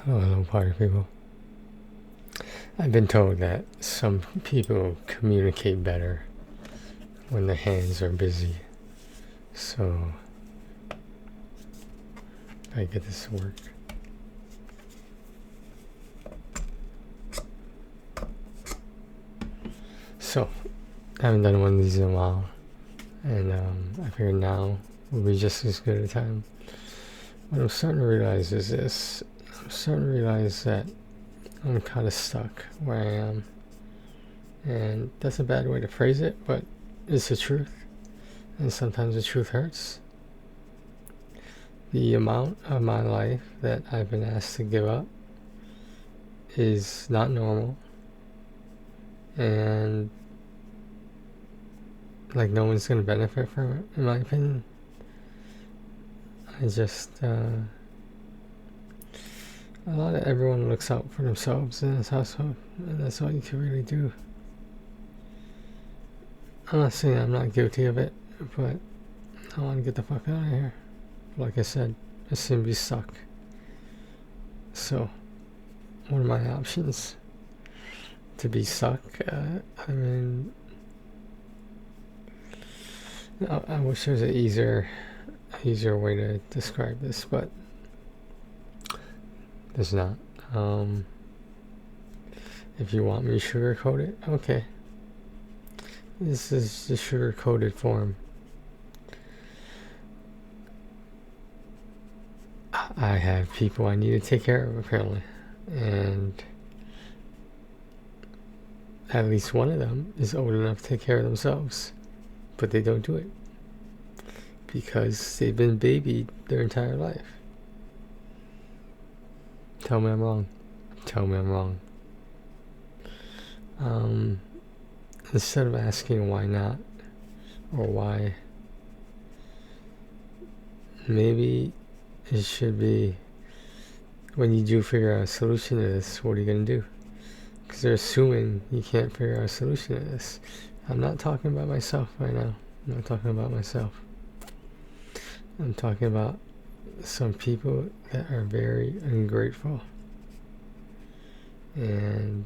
Hello, party people. I've been told that some people communicate better when their hands are busy. So, I get this to work. So, I haven't done one of these in a while, and I figured now would be just as good a time. What I'm starting to realize is this. I'm starting to realize that I'm kind of stuck where I am. And that's a bad way to phrase it, but it's the truth. And sometimes the truth hurts. The amount of my life that I've been asked to give up is not normal. And like no one's going to benefit from it, in my opinion. I just, a lot of everyone looks out for themselves in this household, and that's all you can really do. I'm not saying I'm not guilty of it, but I want to get the fuck out of here. Like I said, I seem to be stuck. So, what are my options? To be stuck? I mean, I wish there was an easier way to describe this, but there's not. If you want me to sugarcoat it, okay. This is the sugar-coated form. I have people I need to take care of, apparently. And at least one of them is old enough to take care of themselves. But they don't do it. Because they've been babied their entire life. Tell me I'm wrong. Tell me I'm wrong. Instead of asking why not, or why, maybe it should be, when you do figure out a solution to this, what are you going to do? Because they're assuming you can't figure out a solution to this. I'm not talking about myself right now. I'm not talking about myself. I'm talking about some people that are very ungrateful. And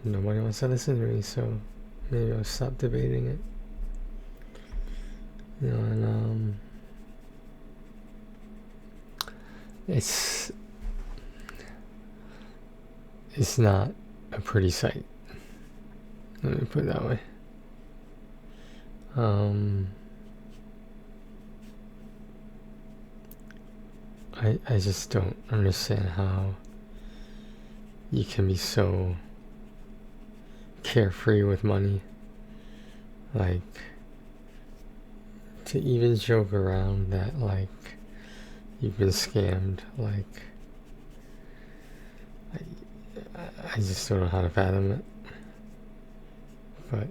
nobody wants to listen to me, so maybe I'll stop debating it. You know, and it's not a pretty sight. Let me put it that way. I just don't understand how you can be so carefree with money. Like, to even joke around that, like, you've been scammed, like, I just don't know how to fathom it. But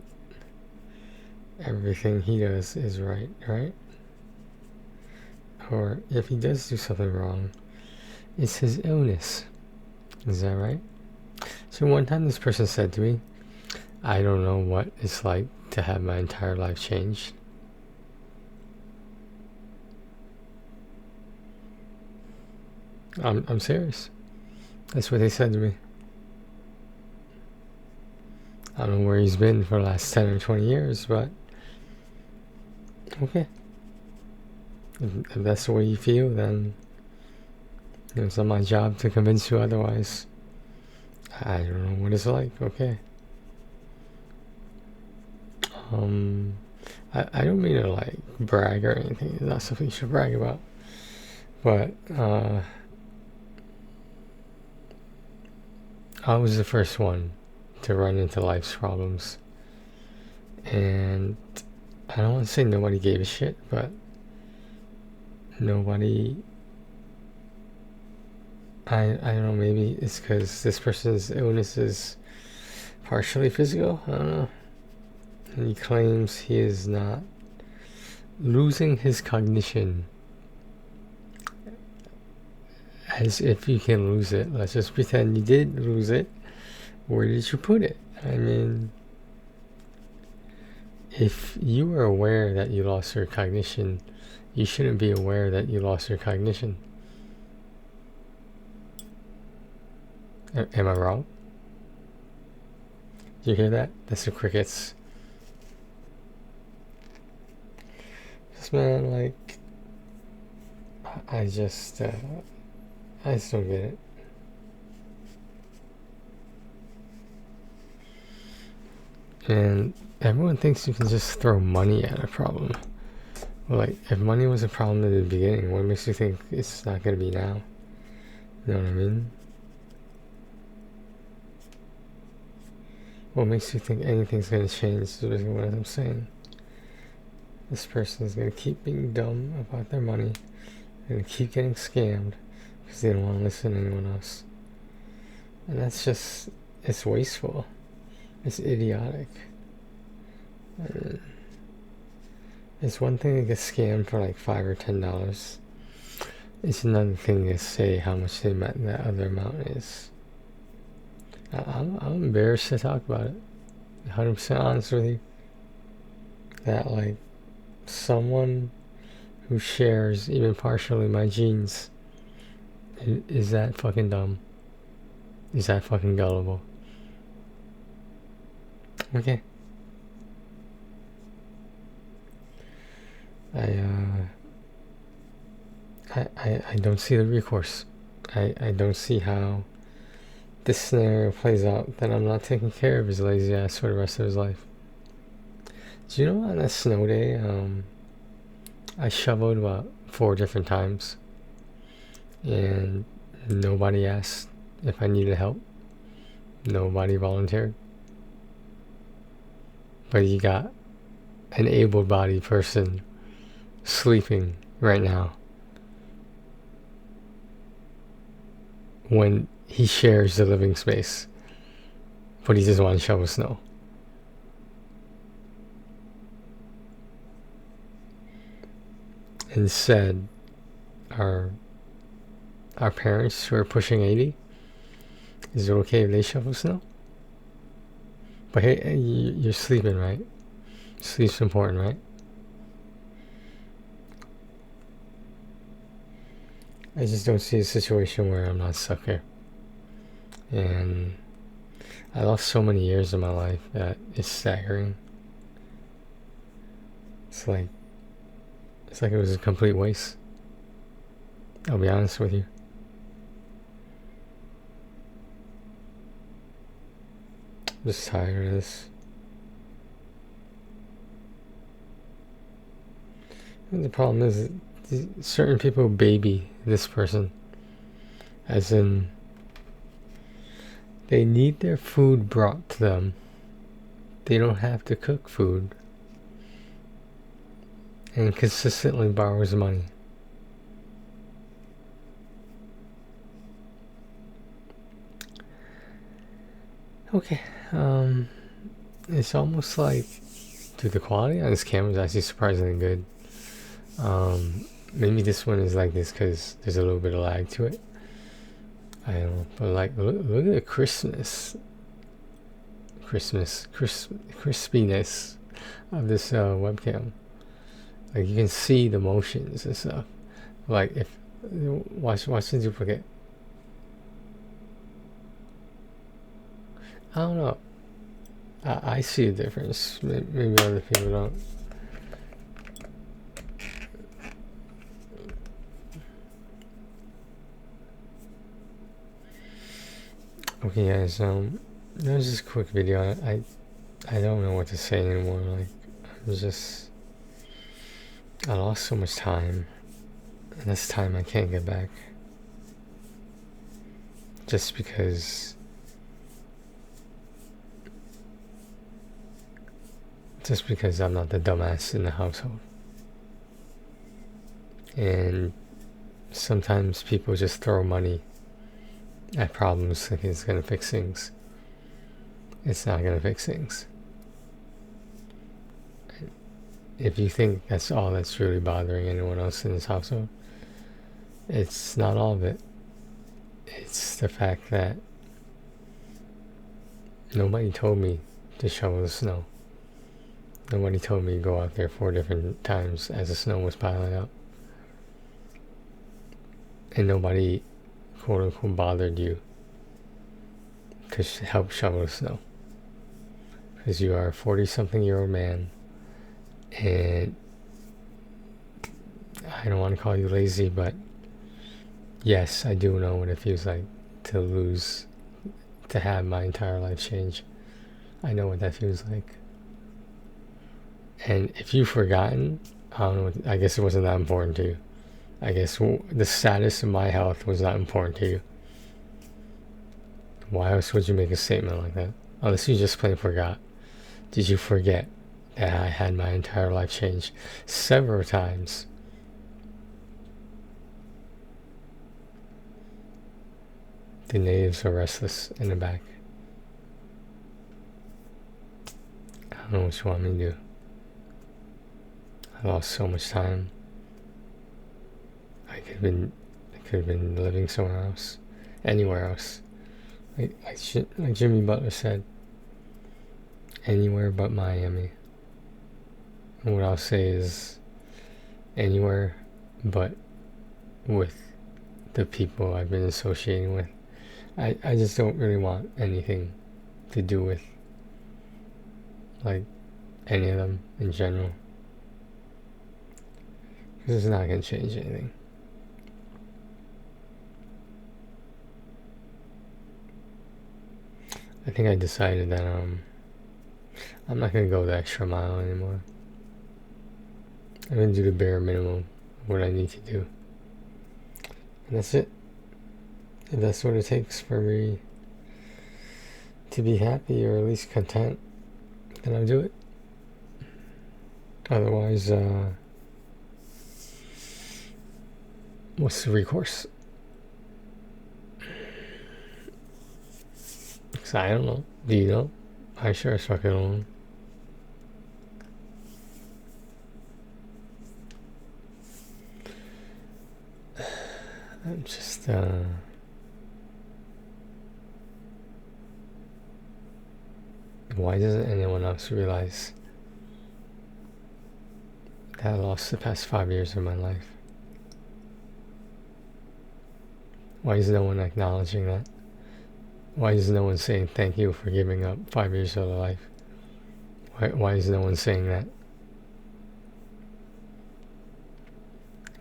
everything he does is right? Or if he does do something wrong, it's his illness. Is that right? So one time this person said to me, I don't know what it's like to have my entire life changed. I'm serious. That's what they said to me. I don't know where he's been for the last 10 or 20 years, but okay. If that's the way you feel, then it's not my job to convince you otherwise. I don't know what it's like, okay. I don't mean to like brag or anything. It's not something you should brag about. But I was the first one to run into life's problems. And I don't want to say nobody gave a shit, but nobody, I don't know, maybe it's because this person's illness is partially physical, I don't know. And he claims he is not losing his cognition. As if you can lose it. Let's just pretend you did lose it. Where did you put it? I mean, if you were aware that you lost your cognition, you shouldn't be aware that you lost your cognition. Am I wrong? Do you hear that? That's the crickets. This man, like, I just don't get it. And everyone thinks you can just throw money at a problem. Well, like, if money was a problem at the beginning, what makes you think it's not going to be now? You know what I mean? What makes you think anything's going to change is basically what I'm saying. This person is going to keep being dumb about their money. They're going to keep getting scammed because they don't want to listen to anyone else. And that's just, it's wasteful. It's idiotic. It's one thing to get scammed for like $5 or $10. It's another thing to say how much that other amount is. I'm embarrassed to talk about it. 100% honest with you. That, like, someone who shares even partially my genes is that fucking dumb. Is that fucking gullible. Okay. I don't see the recourse. I don't see how this scenario plays out, that I'm not taking care of his lazy ass for the rest of his life. Do you know on that snow day, I shoveled about 4 different times, and nobody asked if I needed help. Nobody volunteered. But you got an able-bodied person sleeping right now when he shares the living space, but he just wants to shovel snow. Instead, our parents who are pushing 80, is it okay if they shovel snow? But hey, you're sleeping, right? Sleep's important, right? I just don't see a situation where I'm not stuck here. And I lost so many years of my life that it's staggering. It's like it was a complete waste. I'll be honest with you. I'm just tired of this. And the problem is certain people baby this person, as in they need their food brought to them. They don't have to cook food, and consistently borrows money. Okay, it's almost like, dude, the quality on this camera is actually surprisingly good. Maybe this one is like this because there's a little bit of lag to it. I don't know, but like, look at the crispiness of this webcam. Like, you can see the motions and stuff. Like, if watch the duplicate. I don't know. I see a difference. Maybe other people don't. Okay, guys. That was just a quick video. I don't know what to say anymore. Like, I lost so much time, and this time I can't get back. Just because I'm not the dumbass in the household. And sometimes people just throw money at problems thinking it's going to fix things. It's not going to fix things. If you think that's all that's really bothering anyone else in this household, it's not all of it. It's the fact that nobody told me to shovel the snow. Nobody told me to go out there 4 different times as the snow was piling up. And nobody, quote unquote, bothered you to help shovel the snow. Because you are a 40-something-year-old man, and I don't want to call you lazy, but yes, I do know what it feels like to have my entire life change. I know what that feels like. And if you've forgotten, I don't know, I guess it wasn't that important to you. I guess the status of my health was not important to you. Why else would you make a statement like that? Unless you just plain forgot. Did you forget that I had my entire life change several times? The natives are restless in the back. I don't know what you want me to do. I lost so much time. I could have been living somewhere else, anywhere else. Like Jimmy Butler said, anywhere but Miami. And what I'll say is anywhere but with the people I've been associating with. I just don't really want anything to do with like any of them in general, because it's not going to change anything. I think I decided that I'm not going to go the extra mile anymore. I'm going to do the bare minimum of what I need to do. And that's it. If that's what it takes for me to be happy or at least content, then I'll do it. Otherwise, what's the recourse? Because I don't know. Do you know? I sure as fucking don't know. I'm just, why doesn't anyone else realize that I lost the past 5 years of my life? Why is no one acknowledging that? Why is no one saying thank you for giving up 5 years of their life? Why is no one saying that?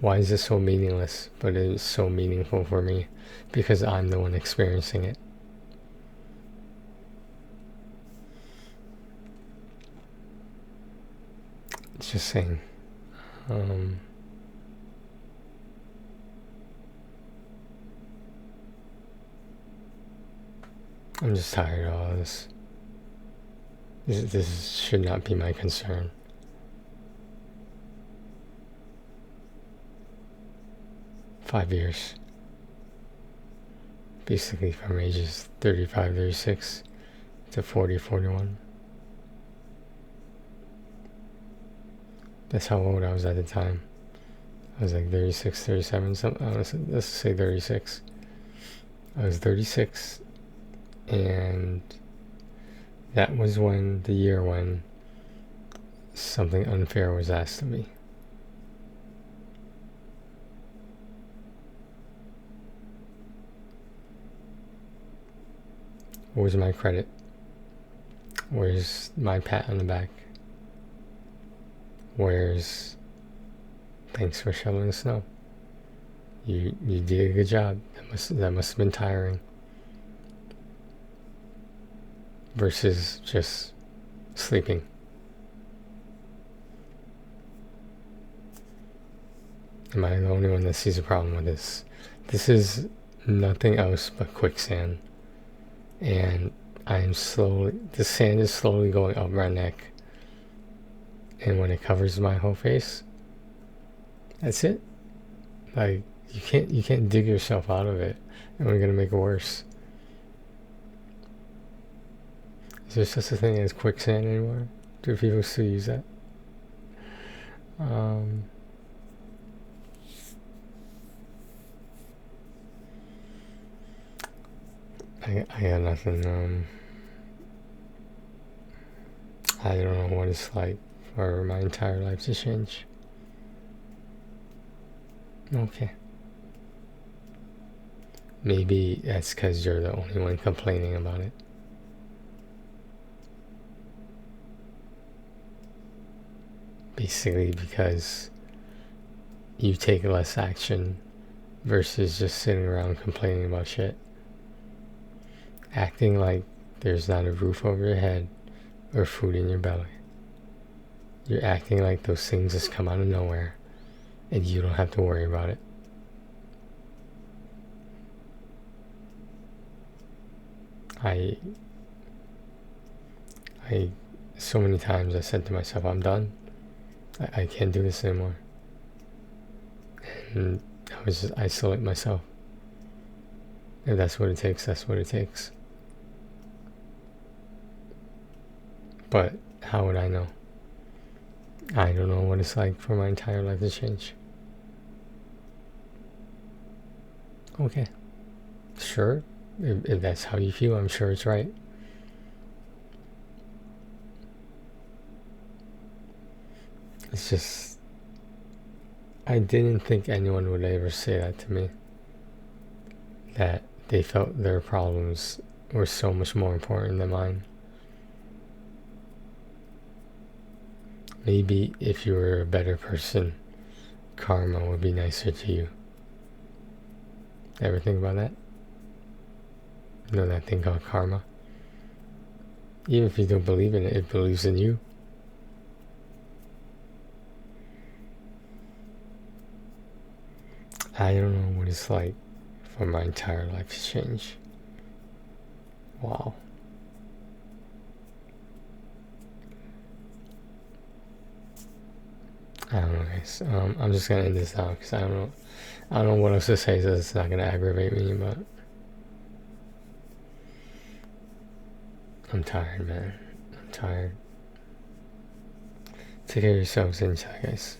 Why is this so meaningless, but it is so meaningful for me? Because I'm the one experiencing it. It's just saying. I'm just tired of all this. This should not be my concern. "5 years. Basically from ages 35, 36 to 40, 41. That's how old I was at the time. I was like 36, 37, let's say 36. I was 36, and that was the year when something unfair was asked of me. Where's my credit? Where's my pat on the back? Where's thanks for shoveling the snow? You did a good job. That must have been tiring. Versus just sleeping. Am I the only one that sees a problem with this? This is nothing else but quicksand. And the sand is slowly going up my neck. And when it covers my whole face, that's it. Like, you can't dig yourself out of it. And we're gonna make it worse. Is there such a thing as quicksand anymore? Do people still use that? I got nothing. I don't know what it's like for my entire life to change. Okay. maybe that's because you're the only one complaining about it. Basically because you take less action versus just sitting around complaining about shit. Acting like there's not a roof over your head or food in your belly. You're acting like those things just come out of nowhere and you don't have to worry about it. I so many times I said to myself, I'm done. I can't do this anymore. And I was just isolate myself. If that's what it takes, that's what it takes. But how would I know? I don't know what it's like for my entire life to change. Okay. Sure. If that's how you feel, I'm sure it's right. It's just, I didn't think anyone would ever say that to me. That they felt their problems were so much more important than mine. Maybe if you were a better person, karma would be nicer to you. Ever think about that? You know that thing called karma? Even if you don't believe in it, it believes in you. I don't know what it's like for my entire life to change. Wow. I don't know, guys. I'm just gonna end this now because I don't know what else to say, so it's not gonna aggravate me. But I'm tired, man. I'm tired. Take care of yourselves inside, guys.